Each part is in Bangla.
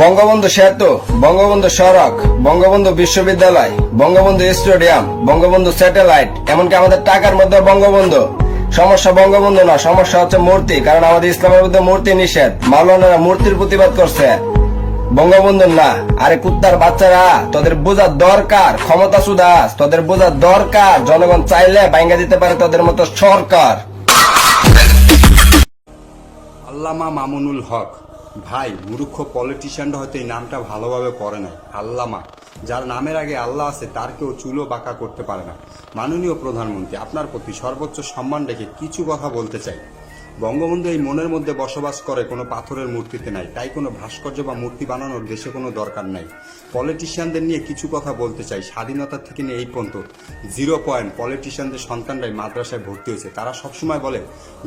বঙ্গবন্ধু সেতু, বঙ্গবন্ধু সড়ক, বঙ্গবন্ধু বিশ্ববিদ্যালয়, বঙ্গবন্ধু স্টেডিয়াম, বঙ্গবন্ধু স্যাটেলাইট, এমনকি আমাদের টাকার মধ্যে বঙ্গবন্ধু। সমস্যা বঙ্গবন্ধু না, সমস্যা হচ্ছে মূর্তি। কারণ আমাদের ইসলামের মধ্যে মূর্তি নিষেধ। মাওলানারা মূর্তির প্রতিবাদ করছে, বঙ্গবন্ধু না। আরে কুত্তার বাচ্চারা, তোদের বোঝার দরকার, ক্ষমতা সুদাস, তোদের বোঝার দরকার। জনগণ চাইলে ভাঙ্গা দিতে পারে তোদের মতো সরকার। আল্লামা মামুনুল হক ভাই, মূর্খ পলিটিশিয়ানরা হয়তো এই নামটা ভালোভাবে পড়ে নাই। আল্লামা, যার নামের আগে আল্লাহ আছে তার কেউ চুলো বাঁকা করতে পারে না। মাননীয় প্রধানমন্ত্রী, আপনার প্রতি সর্বোচ্চ সম্মান রেখে কিছু কথা বলতে চাই। বঙ্গবন্ধু এই মনের মধ্যে বসবাস করে, কোনো পাথরের মূর্তিতে নাই। তাই কোনো ভাস্কর্য বা মূর্তি বানানোর দেশে কোনো দরকার নাই। পলিটিশিয়ানদের নিয়ে কিছু কথা বলতে চাই। স্বাধীনতা থেকে নিয়ে এই পর্যন্ত 0 পয়েন্ট পলিটিশিয়ানদের সন্তানরাই মাদ্রাসায় ভর্তি হয়েছে। তারা সবসময় বলে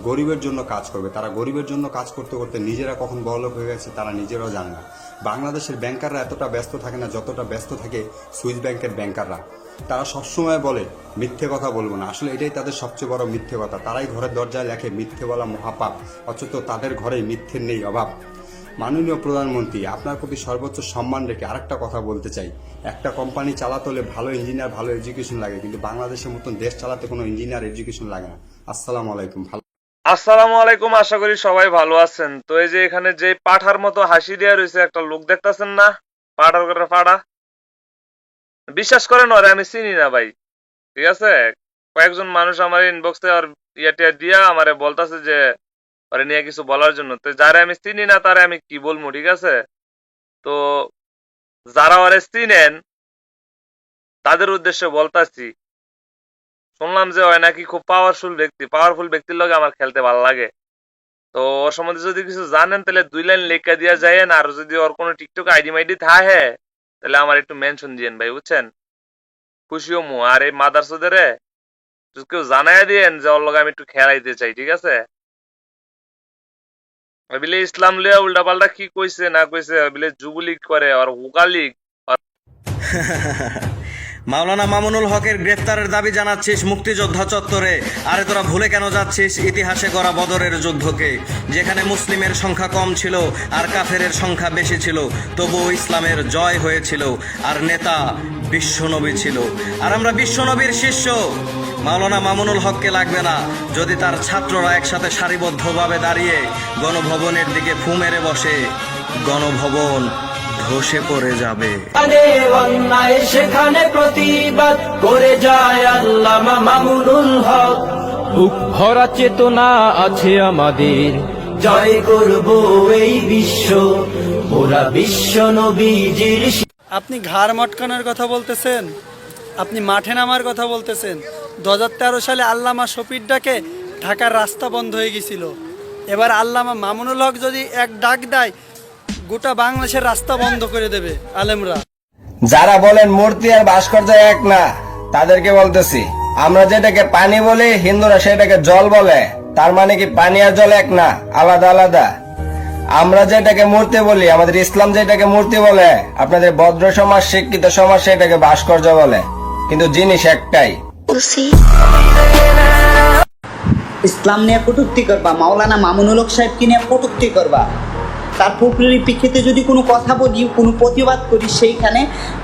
গরিবের জন্য কাজ করবে। তারা গরিবের জন্য কাজ করতে করতে নিজেরা কখন বড়লোক হয়ে গেছে তারা নিজেরাও জানে না। বাংলাদেশের ব্যাংকাররা এতটা ব্যস্ত থাকে না যতটা ব্যস্ত থাকে সুইস ব্যাংকের ব্যাংকাররা। তারা সবসময় বলে মিথ্যে কথা বলবো না, আসলে এটাই তাদের সবচেয়ে বড় মিথ্যে কথা। তারাই ঘরের দরজায় লেখে মিথ্যে বলা মহাপাপ, অথচ তাদের ঘরে মিথ্যের নেই অভাব। মাননীয় প্রধানমন্ত্রী, আপনার প্রতি সর্বোচ্চ সম্মান রেখে আরেকটা কথা বলতে চাই। একটা কোম্পানি চালাতে হলে ভালো ইঞ্জিনিয়ার, ভালো এডুকেশন লাগে, কিন্তু বাংলাদেশের মতন দেশ চালাতে কোনো ইঞ্জিনিয়ার এডুকেশন লাগে না। আসসালামু আলাইকুম। আসসালামু আলাইকুম, আশা করি সবাই ভালো আছেন। তো এই যে এখানে যে পাঠার মতো হাসি দেওয়া রয়েছে একটা লোক দেখতেছেন না, পাঠার করে পাড়া, বিশ্বাস করেন ওরে আমি চিনি না ভাই, ঠিক আছে। কয়েকজন মানুষ আমার ইনবক্সে আর ইয়া দিয়া আমারে বলতাছে যে ওরে নিয়ে কিছু বলার জন্য। তো যারা আমি চিনি না তারে আমি কি বলবো, ঠিক আছে। তো যারা ওরে চিনেন তাদের উদ্দেশ্যে বলতাছি, শুনলাম যে ওই নাকি খুব পাওয়ারফুল ব্যক্তির লগে আমার খেলতে ভালো লাগে। তো ওর সম্বন্ধে যদি কিছু জানেন তাহলে 2 লাইন লেখা দিয়া যায়েন। আর যদি ওর কোনো টিকটক আইডি মাইডি থাকে তাহলে আমার একটু মেনশন দিয়েন ভাই, বুঝছেন। খুশিও মু। আর এই মাদারচোদের যদি কেউ জানাই দিয়েন যে ওর লগে আমি একটু খেলাইতে চাই, ঠিক আছে। বিলে ইসলাম লিয়া উল্টা পাল্টা কি কইছে না কইছে, বিলে যুবলীগ করে আর হুকালীগ। মাওলানা মামুনুল হকের গ্রেফতারের দাবি জানাচ্ছিস মুক্তিযোদ্ধা চত্বরে। আরে তোরা ভুলে কেন যাচ্ছিস ইতিহাসে গড়া বদরের যুদ্ধকে, যেখানে মুসলিমের সংখ্যা কম ছিল আর কাফেরের সংখ্যা বেশি ছিল, তবুও ইসলামের জয় হয়েছিল। আর নেতা বিশ্বনবী ছিল, আর আমরা বিশ্বনবীর শিষ্য। মাওলানা মামুনুল হককে লাগবে না যদি তার ছাত্ররা একসাথে সারিবদ্ধভাবে দাঁড়িয়ে গণভবনের দিকে ফু মেরে বসে। গণভবন ধসে পড়ে যাবে। অন্যায় সেখানে প্রতিবাদ করে যায় আল্লামা মামুনুল হক। বুক ভরা চেতনা আছে আমাদের, জয় করব এই বিশ্ব, ওরা বিশ্ব নবীজির। আপনি ঘাড় মটকানোর কথা বলতেছেন, আপনি মাঠে নামার কথা বলতেছেন। 2013 সালে আল্লামা শফির ডাকে ঢাকার রাস্তা বন্ধ হয়ে গেছিল। এবার আল্লামা মামুনুল হক যদি এক ডাক দেয়, গোটা বাংলাদেশের রাস্তা বন্ধ করে দেবে আলেমরা। যারা বলেন মূর্তি আর ভাস্কর্য এক না, তাদেরকে বলতেছি, আমরা যেটাকে পানি বলি হিন্দুরা সেটাকে জল বলে। তার মানে কি পানি আর জল এক না, আলাদা আলাদা। আমরা যেটাকে মূর্তি বলি, আমাদের ইসলাম যেটাকে মূর্তি বলে, আপনাদের ভদ্র সমাজ শিক্ষিত সমাজ সেটাকে ভাস্কর্য বলে, কিন্তু জিনিস একটাই। ইসলাম নিয়ে কটূক্তি করবা, মাওলানা মামুনুল হক সাহেবকে নিয়ে কটূক্তি করবা, তার পরিপ্রেক্ষিতে যদি কোনো কথা বলি, কোনো প্রতিবাদ করি, সেইখানে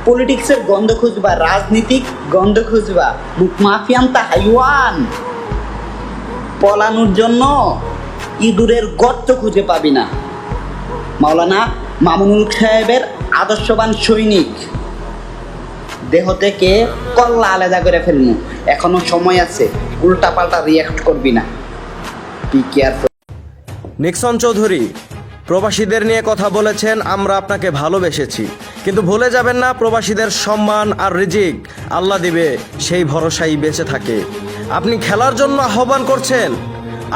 পলিটিক্সের গন্ধ খুঁজবা, রাজনীতিক গন্ধ খুঁজবা। মুখ মাফিয়ান তা হাইওয়ান, পলানোর জন্য ইঁদুরের গর্ত খুঁজে পাবি না। মাওলানা মামুনুল সাহেবের আদর্শবান সৈনিক, দেহ থেকে কল্লা আলাদা করে ফেলবো, এখনো সময় আছে, উল্টা পাল্টা রিয়াক্ট করবি না। নিক্সন চৌধুরী প্রবাসীদের নিয়ে কথা বলেছেন, আমরা আপনাকে ভালোবেসেছি, কিন্তু ভুলে যাবেন না প্রবাসীদের সম্মান আর রিজিক আল্লাহ দিবে, সেই ভরসাই বেঁচে থাকে। আপনি খেলার জন্য আহ্বান করছেন,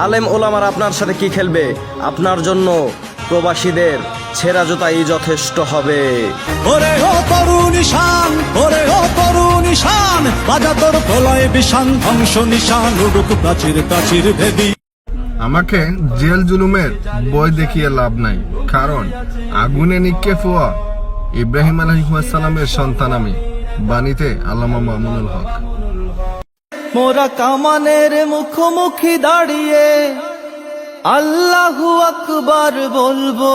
আলেম ওলামার আপনার সাথে কি খেলবে? আপনার জন্য প্রবাসীদের ছেঁড়া জুতাই যথেষ্ট হবে। ওরে ও তরুণ নিশান, ওরে ও তরুণ নিশান, বাজা তোর প্রলয় বিশান, ধ্বংস নিশান উড়ুক প্রাচীর প্রাচীর ভেদি। আমাকে জেল জুলুমের বই দেখিয়ে লাভ নাই, কারণ আগুনে নিক্ষেপ হওয়া ইব্রাহিম আলাইহিস সালামের সন্তান আমি। বাণীতে আল্লামা মামুনুল হক। মোরা কামানের মুখোমুখি দাঁড়িয়ে আল্লাহু আকবার বলবো,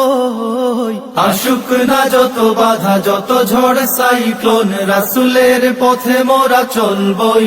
আসুক না যত বাধা যত ঝড় সাইক্লোন, রাসূলের পথে মোরা চলবই।